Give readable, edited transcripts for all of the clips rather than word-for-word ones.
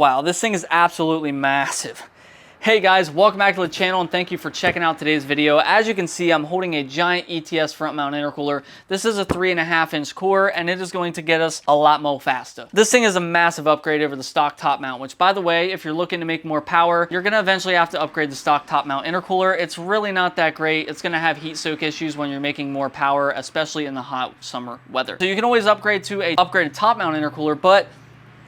Wow, this thing is absolutely massive. Hey guys, welcome back to the channel and thank you for checking out today's video. As you can see, I'm holding a giant ETS front mount intercooler. This is a 3.5-inch core and it is going to get us a lot more faster. This thing is a massive upgrade over the stock top mount, which by the way, if you're looking to make more power, you're gonna eventually have to upgrade the stock top mount intercooler. It's really not that great. It's gonna have heat soak issues when you're making more power, especially in the hot summer weather. So you can always upgrade to a upgraded top mount intercooler, but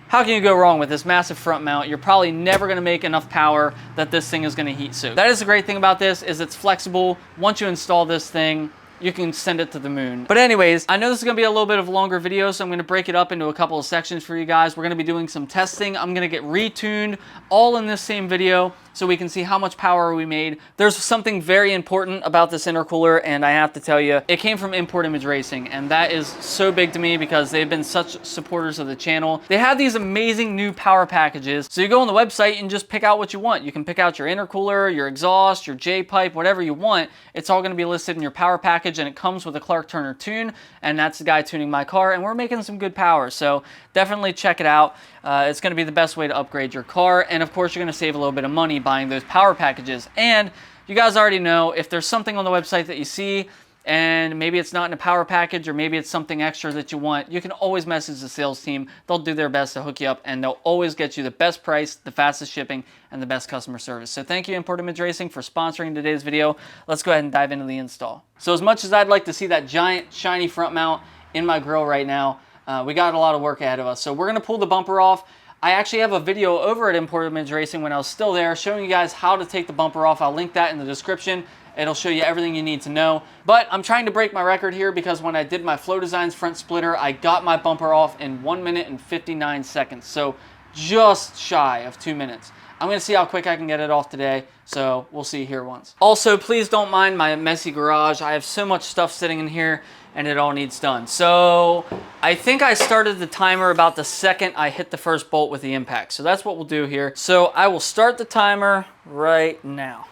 how can you go wrong with this massive front mount? You're probably never gonna make enough power that this thing is gonna heat soak. That is the great thing about this, is it's flexible. Once you install this thing, you can send it to the moon. But anyways, I know this is gonna be a little bit of a longer video, so I'm gonna break it up into a couple of sections for you guys. We're gonna be doing some testing. I'm gonna get retuned all in this same video so we can see how much power we made. There's something very important about this intercooler, and I have to tell you, it came from Import Image Racing, and that is so big to me because they've been such supporters of the channel. They have these amazing new power packages. So you go on the website and just pick out what you want. You can pick out your intercooler, your exhaust, your J-pipe, whatever you want. It's all gonna be listed in your power package, and it comes with a Clark Turner tune, and that's the guy tuning my car, and we're making some good power. So definitely check it out. It's gonna be the best way to upgrade your car, and of course you're gonna save a little bit of money buying those power packages. And you guys already know, if there's something on the website that you see and maybe it's not in a power package or maybe it's something extra that you want, you can always message the sales team. They'll do their best to hook you up, and they'll always get you the best price, the fastest shipping, and the best customer service. So thank you, Import Image Racing, for sponsoring today's video. Let's go ahead and dive into the install. So as much as I'd like to see that giant shiny front mount in my grill right now, we got a lot of work ahead of us. So we're gonna pull the bumper off. I actually have a video over at Import Image Racing when I was still there showing you guys how to take the bumper off. I'll link that in the description. It'll show you everything you need to know. But I'm trying to break my record here because when I did my Flow Designs front splitter, I got my bumper off in 1 minute and 59 seconds. So just shy of 2 minutes. I'm gonna see how quick I can get it off today, so we'll see here once. Also, please don't mind my messy garage. I have so much stuff sitting in here and it all needs done. So I think I started the timer about the second I hit the first bolt with the impact. So that's what we'll do here. So I will start the timer right now.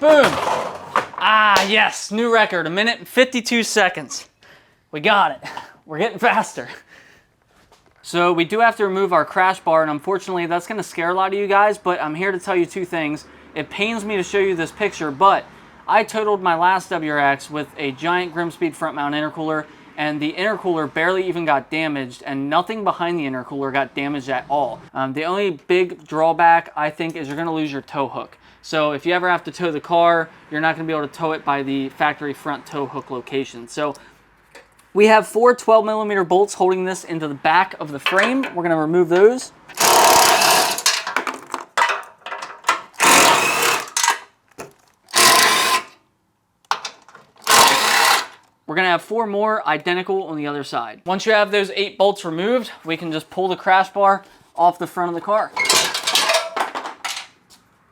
Boom. Ah, yes, new record, 1 minute and 52 seconds. We got it. We're getting faster. So we do have to remove our crash bar, and unfortunately that's gonna scare a lot of you guys, but I'm here to tell you two things. It pains me to show you this picture, but I totaled my last WRX with a giant Grimspeed front mount intercooler, and the intercooler barely even got damaged, and nothing behind the intercooler got damaged at all. The only big drawback, I think, is you're gonna lose your tow hook. So if you ever have to tow the car, you're not gonna be able to tow it by the factory front tow hook location. So we have 4 12mm bolts holding this into the back of the frame. We're gonna remove those. We're gonna have 4 more identical on the other side. Once you have those 8 bolts removed, we can just pull the crash bar off the front of the car.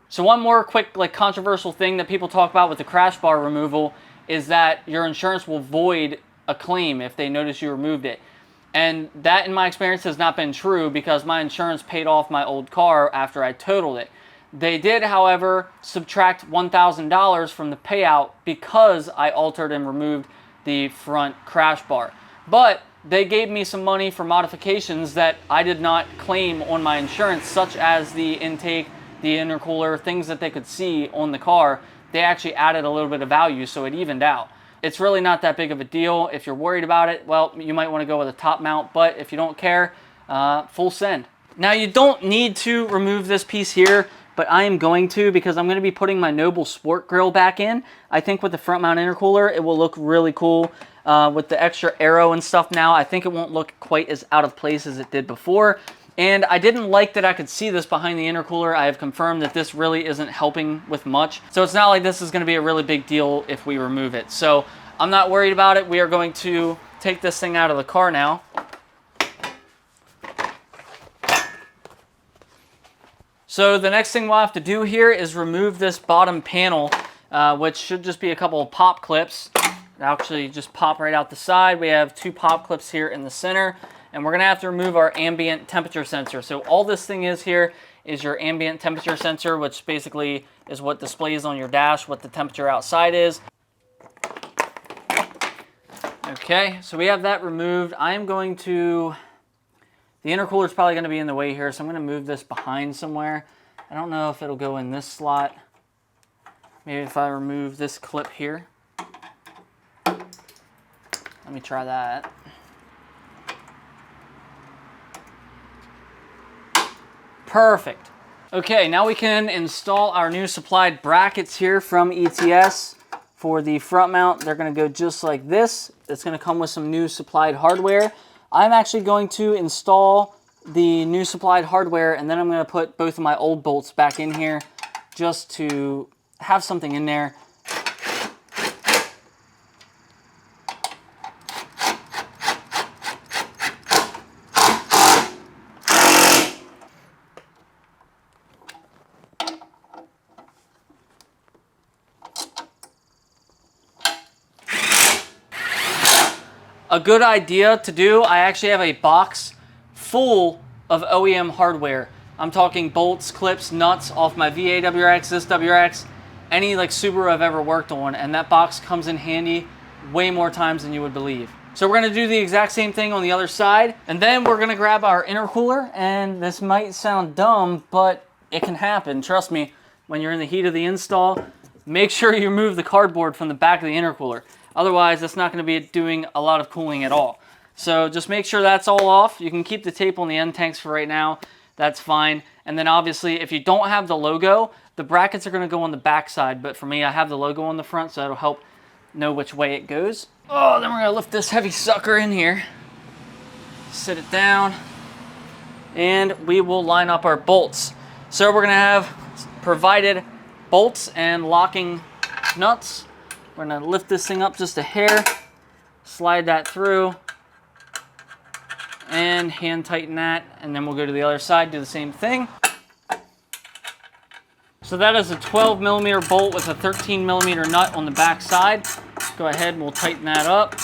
So one more quick, controversial thing that people talk about with the crash bar removal is that your insurance will void a claim if they notice you removed it. And that, in my experience, has not been true because my insurance paid off my old car after I totaled it. They did, however, subtract $1,000 from the payout because I altered and removed the front crash bar. But they gave me some money for modifications that I did not claim on my insurance, such as the intake, the intercooler, things that they could see on the car. They actually added a little bit of value, so it evened out. It's really not that big of a deal. If you're worried about it, well, you might want to go with a top mount, but if you don't care, full send. Now, you don't need to remove this piece here, but I am going to because I'm going to be putting my Noble Sport grill back in. I think with the front mount intercooler, it will look really cool. With the extra AERO and stuff now, I think it won't look quite as out of place as it did before. And I didn't like that I could see this behind the intercooler. I have confirmed that this really isn't helping with much. So it's not like this is gonna be a really big deal if we remove it. So I'm not worried about it. We are going to take this thing out of the car now. So the next thing we'll have to do here is remove this bottom panel, which should just be a couple of pop clips. Actually just pop right out the side. We have 2 pop clips here in the center. And we're gonna have to remove our ambient temperature sensor. So all this thing is here is your ambient temperature sensor, which basically is what displays on your dash what the temperature outside is. Okay, so we have that removed. I am going to, the intercooler is probably going to be in the way here, so I'm going to move this behind somewhere. I don't know if it'll go in this slot. Maybe if I remove this clip here. Let me try that. Perfect. Okay, now we can install our new supplied brackets here from ETS. For the front mount, they're going to go just like this. It's going to come with some new supplied hardware. I'm actually going to install the new supplied hardware, and then I'm going to put both of my old bolts back in here just to have something in there. A good idea to do, I actually have a box full of OEM hardware. I'm talking bolts, clips, nuts off my VA WRX, this WRX, any like Subaru I've ever worked on, and that box comes in handy way more times than you would believe. So we're gonna do the exact same thing on the other side, and then we're gonna grab our intercooler, and this might sound dumb, but it can happen. Trust me, when you're in the heat of the install, make sure you remove the cardboard from the back of the intercooler. Otherwise, it's not going to be doing a lot of cooling at all. So just make sure that's all off. You can keep the tape on the end tanks for right now. That's fine. And then obviously, if you don't have the logo, the brackets are going to go on the back side. But for me, I have the logo on the front, so that'll help know which way it goes. Oh, then we're going to lift this heavy sucker in here. Sit it down. And we will line up our bolts. So we're going to have provided bolts and locking nuts. We're going to lift this thing up just a hair, slide that through, and hand tighten that, and then we'll go to the other side, do the same thing. So that is a 12mm bolt with a 13mm nut on the back side. Go ahead and we'll tighten that up.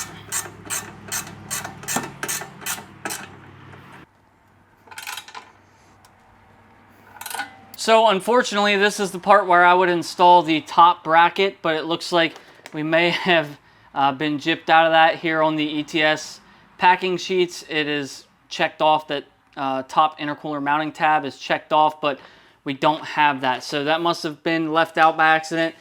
So unfortunately, this is the part where I would install the top bracket, but it looks like we may have been gypped out of that here on the ETS packing sheets. It is checked off that top intercooler mounting tab is checked off, but we don't have that. So that must have been left out by accident.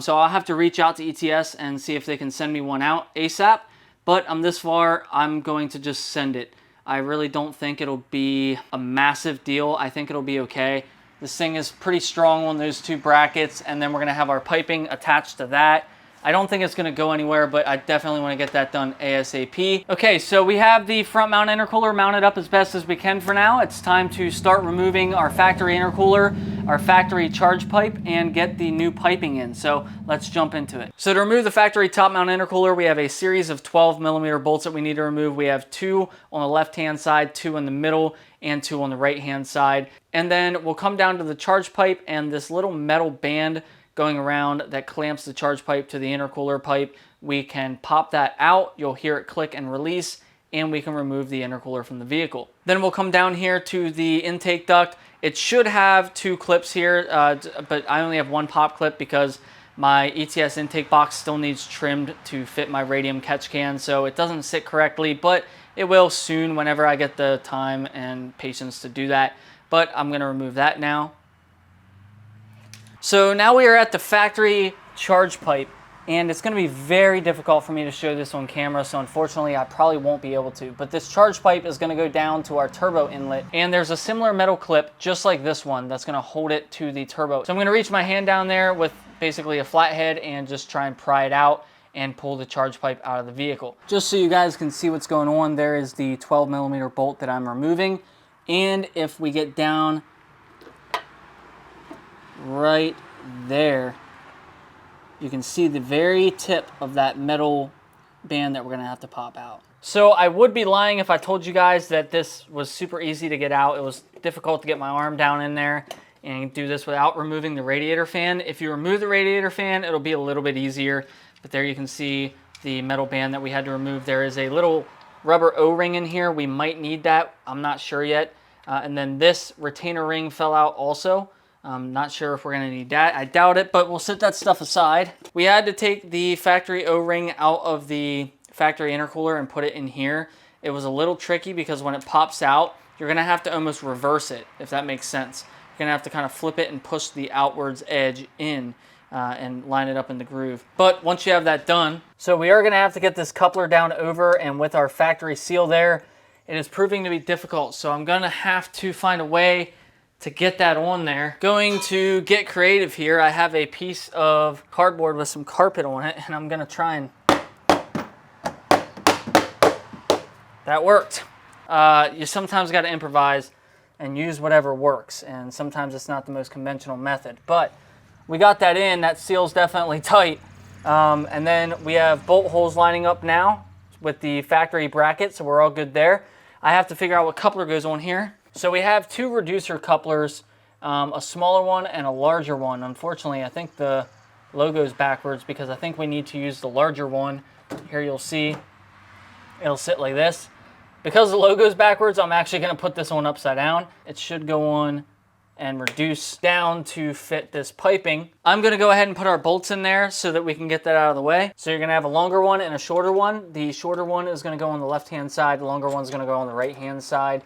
So I'll have to reach out to ETS and see if they can send me one out ASAP. But I'm this far, I'm going to just send it. I really don't think it'll be a massive deal. I think it'll be okay. This thing is pretty strong on those two brackets, and then we're gonna have our piping attached to that. I don't think it's going to go anywhere, but I definitely want to get that done ASAP. Okay, so we have the front mount intercooler mounted up as best as we can for now. It's time to start removing our factory intercooler, our factory charge pipe, and get the new piping in. So let's jump into it. So to remove the factory top mount intercooler, we have a series of 12mm bolts that we need to remove. We have 2 on the left-hand side, 2 in the middle, and 2 on the right-hand side. And then we'll come down to the charge pipe and this little metal band going around that clamps the charge pipe to the intercooler pipe. We can pop that out, you'll hear it click and release, and we can remove the intercooler from the vehicle. Then we'll come down here to the intake duct. It should have 2 clips here, but I only have 1 pop clip because my ETS intake box still needs trimmed to fit my Radium catch can, so it doesn't sit correctly, but it will soon whenever I get the time and patience to do that. But I'm gonna remove that now. So now we are at the factory charge pipe, and it's going to be very difficult for me to show this on camera, so unfortunately I probably won't be able to. But this charge pipe is going to go down to our turbo inlet, and there's a similar metal clip just like this one that's going to hold it to the turbo. So I'm going to reach my hand down there with basically a flathead and just try and pry it out and pull the charge pipe out of the vehicle. Just so you guys can see what's going on, there is the 12mm bolt that I'm removing, and if we get down right there, you can see the very tip of that metal band that we're gonna have to pop out. So I would be lying if I told you guys that this was super easy to get out. It was difficult to get my arm down in there and do this without removing the radiator fan. If you remove the radiator fan, it'll be a little bit easier, but there you can see the metal band that we had to remove. There is a little rubber O-ring in here. We might need that, I'm not sure yet. And then this retainer ring fell out also. I'm not sure if we're gonna need that. I doubt it, but we'll set that stuff aside. We had to take the factory O-ring out of the factory intercooler and put it in here. It was a little tricky because when it pops out, you're gonna have to almost reverse it, if that makes sense. You're gonna have to kind of flip it and push the outwards edge in and line it up in the groove. But once you have that done, so we are gonna have to get this coupler down over, and with our factory seal there, it is proving to be difficult. So I'm gonna have to find a way to get that on there. Going to get creative here. I have a piece of cardboard with some carpet on it, and I'm gonna try and... That worked. You sometimes gotta improvise and use whatever works, and sometimes it's not the most conventional method. But we got that in, that seal's definitely tight. And then we have bolt holes lining up now with the factory bracket, so we're all good there. I have to figure out what coupler goes on here. So we have two reducer couplers, a smaller one and a larger one. Unfortunately, I think the logo's backwards because I think we need to use the larger one. Here you'll see it'll sit like this. Because the logo's backwards, I'm actually gonna put this one upside down. It should go on and reduce down to fit this piping. I'm gonna go ahead and put our bolts in there so that we can get that out of the way. So you're gonna have a longer one and a shorter one. The shorter one is gonna go on the left-hand side, the longer one's gonna go on the right-hand side.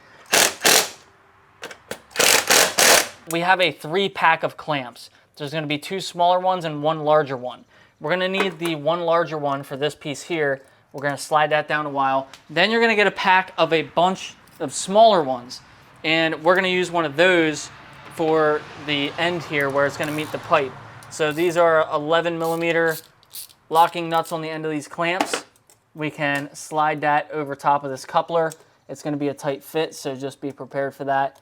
We have a 3-pack of clamps. There's gonna be 2 smaller ones and 1 larger one. We're gonna need the 1 larger one for this piece here. We're gonna slide that down a while. Then you're gonna get a pack of a bunch of smaller ones. And we're gonna use one of those for the end here where it's gonna meet the pipe. So these are 11mm locking nuts on the end of these clamps. We can slide that over top of this coupler. It's gonna be a tight fit, so just be prepared for that.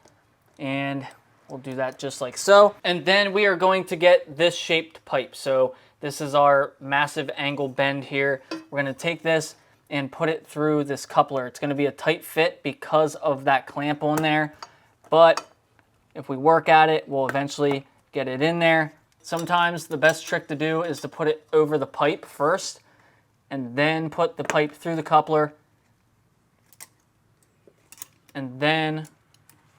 And we'll do that just like so. And then we are going to get this shaped pipe. So this is our massive angle bend here. We're gonna take this and put it through this coupler. It's gonna be a tight fit because of that clamp on there. But if we work at it, we'll eventually get it in there. Sometimes the best trick to do is to put it over the pipe first and then put the pipe through the coupler and then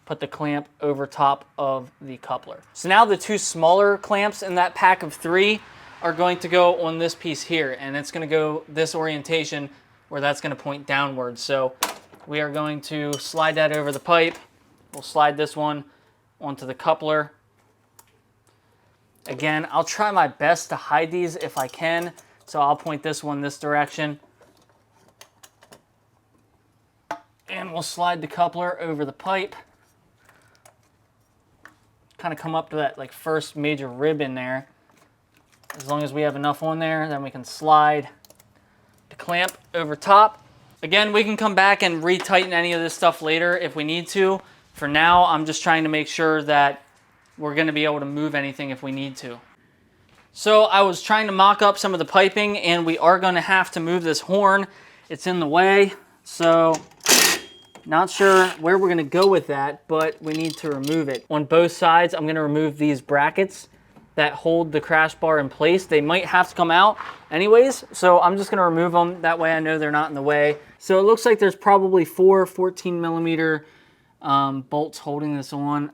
put the clamp over top of the coupler. So now the 2 smaller clamps in that pack of 3 are going to go on this piece here, and it's gonna go this orientation where that's gonna point downwards. So we are going to slide that over the pipe. We'll slide this one onto the coupler. Again, I'll try my best to hide these if I can. So I'll point this one this direction. And we'll slide the coupler over the pipe. Kind of come up to that like first major rib in there. As long as we have enough on there, then we can slide the clamp over top. Again, we can come back and retighten any of this stuff later if we need to. For now, I'm just trying to make sure that we're gonna be able to move anything if we need to. So I was trying to mock up some of the piping, and we are gonna have to move this horn. It's in the way, so not sure where we're gonna go with that, but we need to remove it. On both sides, I'm gonna remove these brackets that hold the crash bar in place. They might have to come out anyways, so I'm just gonna remove them. That way I know they're not in the way. So it looks like there's probably 4 14mm bolts holding this on.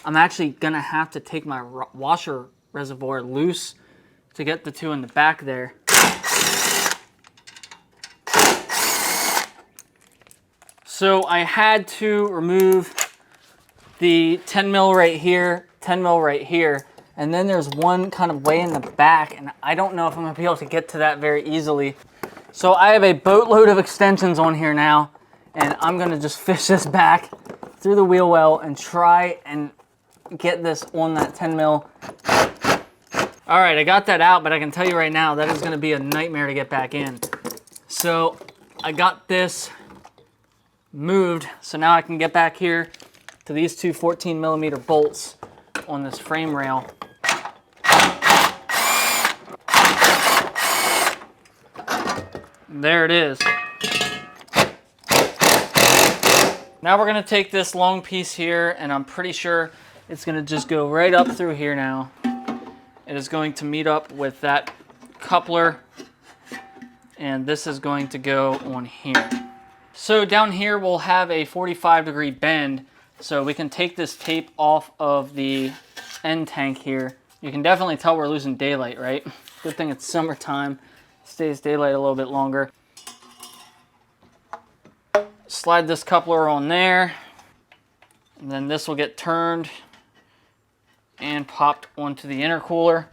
I'm actually gonna have to take my washer reservoir loose to get the 2 in the back there. So I had to remove the 10mm right here, 10mm right here, and then there's one kind of way in the back, and I don't know if I'm gonna be able to get to that very easily. So I have a boatload of extensions on here now, and I'm gonna just fish this back through the wheel well and try and get this on that 10mm. All right, I got that out, but I can tell you right now, that is gonna be a nightmare to get back in. So I got this moved, so now I can get back here to these 2 14mm bolts on this frame rail. There it is. Now we're gonna take this long piece here, and I'm pretty sure it's gonna just go right up through here now. It is going to meet up with that coupler, and this is going to go on here. So down here we'll have a 45-degree bend, so we can take this tape off of the end tank here. You can definitely tell we're losing daylight, right? Good thing it's summertime. Stays daylight a little bit longer. Slide this coupler on there, and then this will get turned and popped onto the intercooler.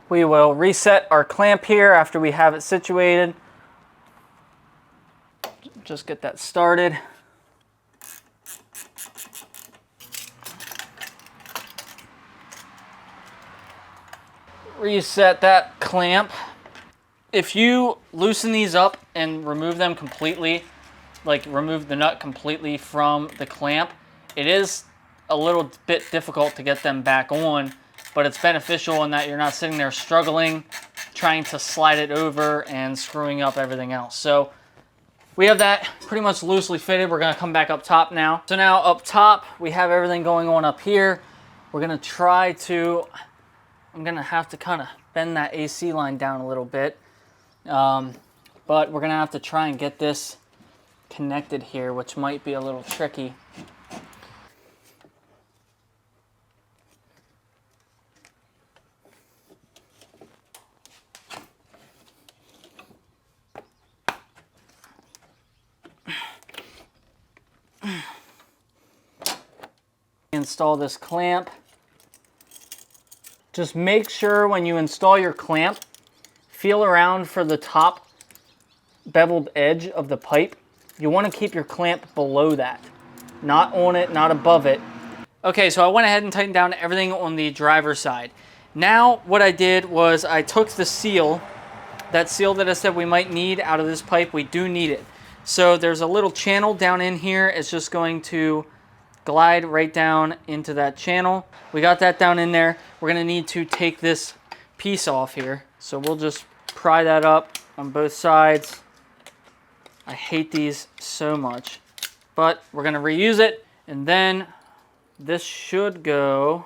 We will reset our clamp here after we have it situated. Just get that started. Reset that clamp. If you loosen these up and remove them completely, like remove the nut completely from the clamp, it is a little bit difficult to get them back on, but it's beneficial in that you're not sitting there struggling, trying to slide it over and screwing up everything else. So we have that pretty much loosely fitted. We're gonna come back up top now. So now up top, we have everything going on up here. We're gonna try to, I'm gonna have to kind of bend that AC line down a little bit. But we're gonna have to try and get this connected here, which might be a little tricky. Install this clamp. Just make sure when you install your clamp, feel around for the top beveled edge of the pipe. You want to keep your clamp below that, not on it, not above it. Okay, so I went ahead and tightened down everything on the driver's side. Now what I did was I took the seal, that seal that I said we might need out of this pipe. We do need it. So there's a little channel down in here. It's just going to glide right down into that channel. We got that down in there. We're gonna need to take this piece off here. So we'll just pry that up on both sides. I hate these so much, but we're gonna reuse it. And then this should go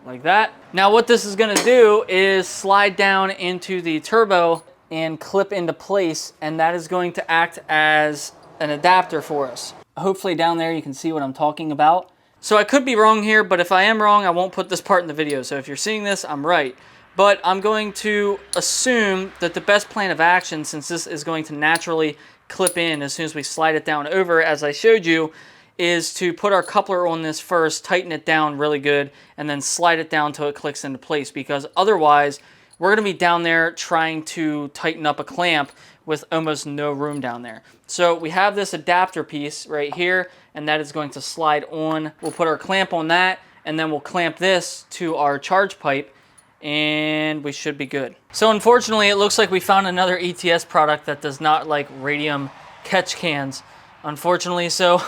like that. Now what this is gonna do is slide down into the turbo and clip into place, and that is going to act as an adapter for us. Hopefully down there you can see what I'm talking about. So I could be wrong here, but if I am wrong, I won't put this part in the video. So if you're seeing this, I'm right. But I'm going to assume that the best plan of action, since this is going to naturally clip in as soon as we slide it down over, as I showed you, is to put our coupler on this first, tighten it down really good, and then slide it down till it clicks into place, because otherwise we're gonna be down there trying to tighten up a clamp with almost no room down there. So we have this adapter piece right here, and that is going to slide on. We'll put our clamp on that, and then we'll clamp this to our charge pipe, and we should be good. So unfortunately, it looks like we found another ETS product that does not like Radium catch cans, unfortunately. So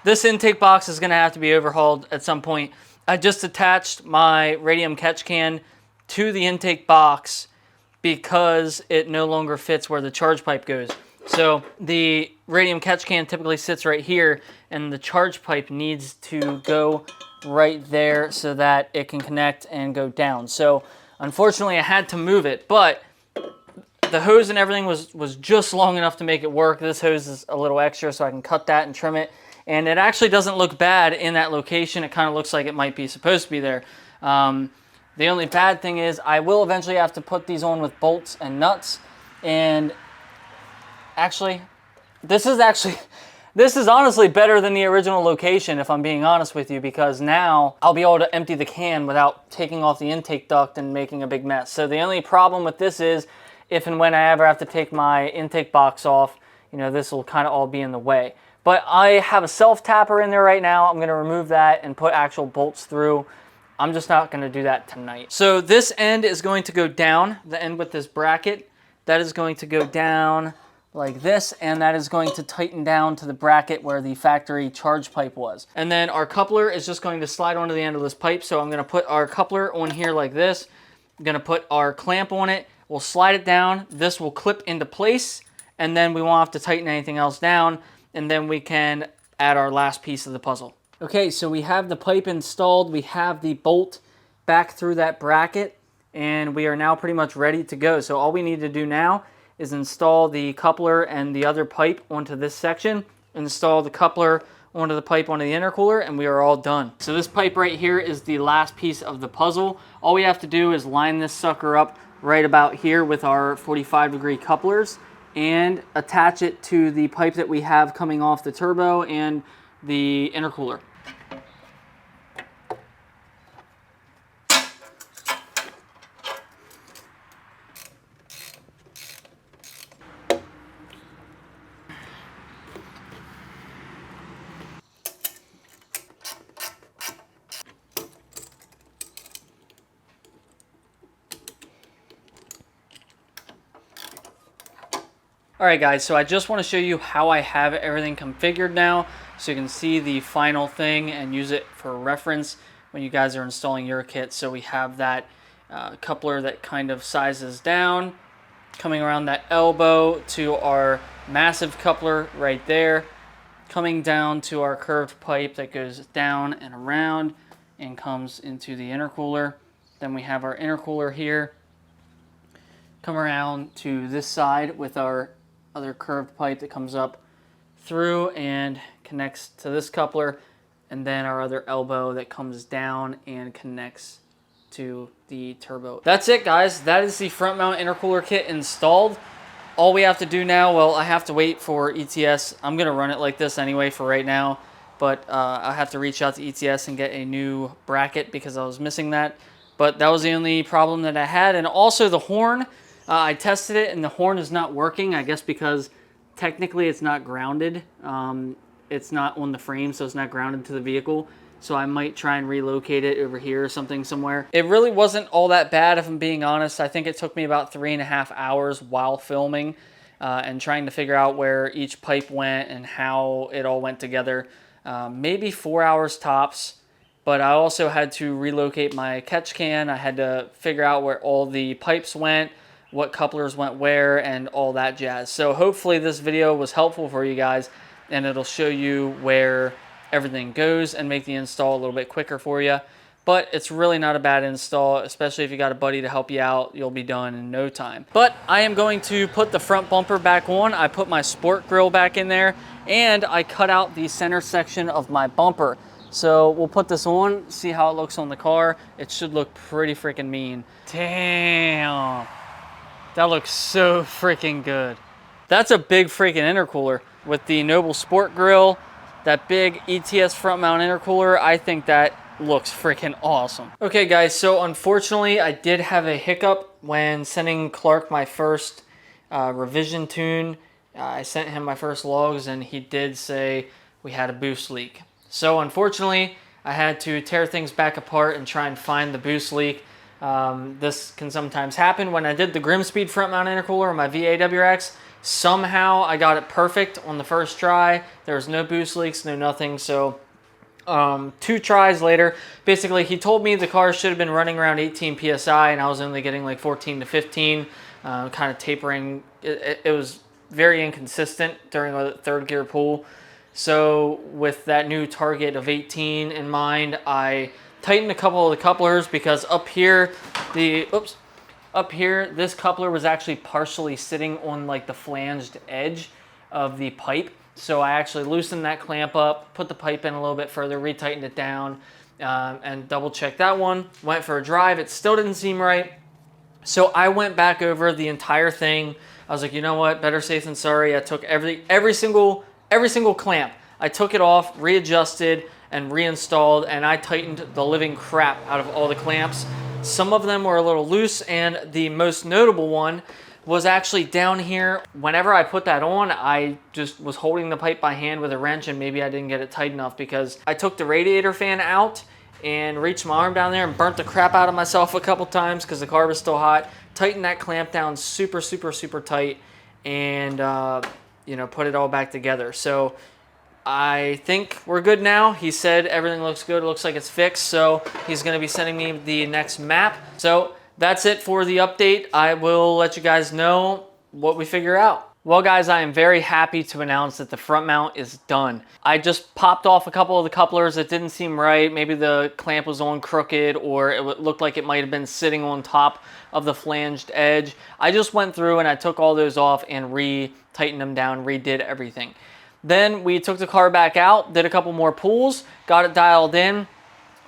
this intake box is gonna have to be overhauled at some point. I just attached my Radium catch can to the intake box because it no longer fits where the charge pipe goes. So the Radium catch can typically sits right here, and the charge pipe needs to go right there so that it can connect and go down. So unfortunately I had to move it, but the hose and everything was just long enough to make it work. This hose is a little extra, so I can cut that and trim it. And it actually doesn't look bad in that location. It kind of looks like it might be supposed to be there. The only bad thing is I will eventually have to put these on with bolts and nuts. And actually, this is honestly better than the original location, if I'm being honest with you, because now I'll be able to empty the can without taking off the intake duct and making a big mess. So the only problem with this is if and when I ever have to take my intake box off, you know, this will kind of all be in the way. But I have a self-tapper in there right now. I'm gonna remove that and put actual bolts through. I'm just not gonna do that tonight. So this end is going to go down, the end with this bracket. That is going to go down like this, and that is going to tighten down to the bracket where the factory charge pipe was. And then our coupler is just going to slide onto the end of this pipe. So I'm gonna put our coupler on here like this. I'm gonna put our clamp on it. We'll slide it down. This will clip into place, and then we won't have to tighten anything else down, and then we can add our last piece of the puzzle. Okay, so we have the pipe installed. We have the bolt back through that bracket, and we are now pretty much ready to go. So all we need to do now is install the coupler and the other pipe onto this section, install the coupler onto the pipe onto the intercooler, and we are all done. So this pipe right here is the last piece of the puzzle. All we have to do is line this sucker up right about here with our 45-degree couplers and attach it to the pipe that we have coming off the turbo and the intercooler. Alright guys, so I just want to show you how I have everything configured now so you can see the final thing and use it for reference when you guys are installing your kit. So we have that coupler that kind of sizes down, coming around that elbow to our massive coupler right there, coming down to our curved pipe that goes down and around and comes into the intercooler. Then we have our intercooler here, come around to this side with our other curved pipe that comes up through and connects to this coupler, and then our other elbow that comes down and connects to the turbo. That's it guys, that is the front mount intercooler kit installed. All we have to do now, well, I have to wait for ETS. I'm gonna run it like this anyway for right now, but I have to reach out to ETS and get a new bracket because I was missing that. But that was the only problem that I had. And also the horn, I tested it and the horn is not working, I guess because technically it's not grounded. It's not on the frame, so it's not grounded to the vehicle. So I might try and relocate it over here or something somewhere. It really wasn't all that bad if I'm being honest. I think it took me about 3.5 hours while filming and trying to figure out where each pipe went and how it all went together. Maybe 4 hours tops. But I also had to relocate my catch can. I had to figure out where all the pipes went, what couplers went where, and all that jazz. So hopefully this video was helpful for you guys, and it'll show you where everything goes and make the install a little bit quicker for you. But it's really not a bad install, especially if you got a buddy to help you out. You'll be done in no time. But I am going to put the front bumper back on. I put my sport grille back in there, and I cut out the center section of my bumper. So we'll put this on, see how it looks on the car. It should look pretty freaking mean. Damn. That looks so freaking good. That's a big freaking intercooler with the Noble Sport Grille, that big ETS front mount intercooler. I think that looks freaking awesome. Okay guys, so unfortunately I did have a hiccup when sending Clark my first revision tune. I sent him my first logs and he did say we had a boost leak. So unfortunately I had to tear things back apart and try and find the boost leak. This can sometimes happen. When I did the Grimspeed front mount intercooler on my WRX, somehow I got it perfect on the first try. There was no boost leaks, no nothing. So 2 tries later, basically he told me the car should have been running around 18 PSI and I was only getting like 14 to 15, kind of tapering. It was very inconsistent during the third gear pull. So with that new target of 18 in mind, I tightened a couple of the couplers because up here, this coupler was actually partially sitting on like the flanged edge of the pipe. So I actually loosened that clamp up, put the pipe in a little bit further, retightened it down, and double checked that one. Went for a drive, it still didn't seem right. So I went back over the entire thing. I was like, you know what, better safe than sorry. I took every single clamp. I took it off, readjusted, and reinstalled, and I tightened the living crap out of all the clamps. Some of them were a little loose, and the most notable one was actually down here. Whenever I put that on, I just was holding the pipe by hand with a wrench, and maybe I didn't get it tight enough because I took the radiator fan out and reached my arm down there and burnt the crap out of myself a couple times because the car was still hot. Tightened that clamp down super tight, and you know, put it all back together. So I think we're good now. He said everything looks good. It looks like it's fixed. So he's going to be sending me the next map. So that's it for the update. I will let you guys know what we figure out. Well guys, I am very happy to announce that the front mount is done. I just popped off a couple of the couplers that didn't seem right. Maybe the clamp was on crooked, or it looked like it might have been sitting on top of the flanged edge. I just went through and I took all those off and re-tightened them down, redid everything. Then we took the car back out, did a couple more pulls, got it dialed in.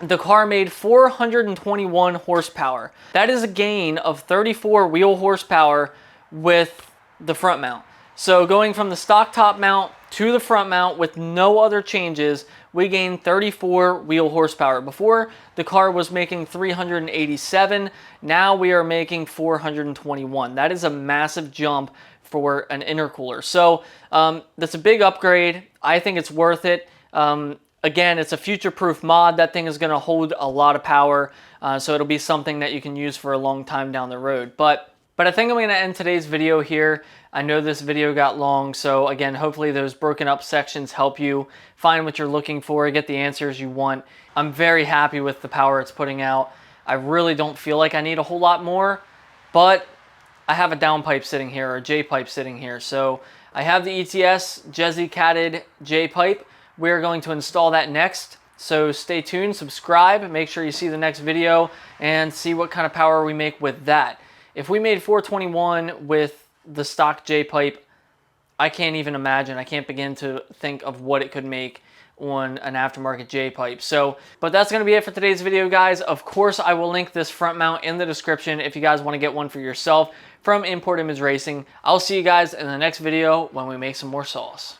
The car made 421 horsepower. That is a gain of 34 wheel horsepower with the front mount. So going from the stock top mount to the front mount with no other changes, we gained 34 wheel horsepower. Before, the car was making 387. Now we are making 421. That is a massive jump for an intercooler. So that's a big upgrade. I think it's worth it. Again, it's a future-proof mod. That thing is going to hold a lot of power, so it'll be something that you can use for a long time down the road. But I think I'm going to end today's video here. I know this video got long, so again, hopefully those broken up sections help you find what you're looking for, get the answers you want. I'm very happy with the power it's putting out. I really don't feel like I need a whole lot more, but I have a downpipe sitting here, or a J-pipe sitting here. So I have the ETS Jezi catted J-pipe. We're going to install that next. So stay tuned, subscribe, make sure you see the next video and see what kind of power we make with that. If we made 421 with the stock J-pipe, I can't even imagine. I can't begin to think of what it could make on an aftermarket J-pipe. So, but that's going to be it for today's video, guys. Of course, I will link this front mount in the description if you guys want to get one for yourself from Import Image Racing. I'll see you guys in the next video when we make some more sauce.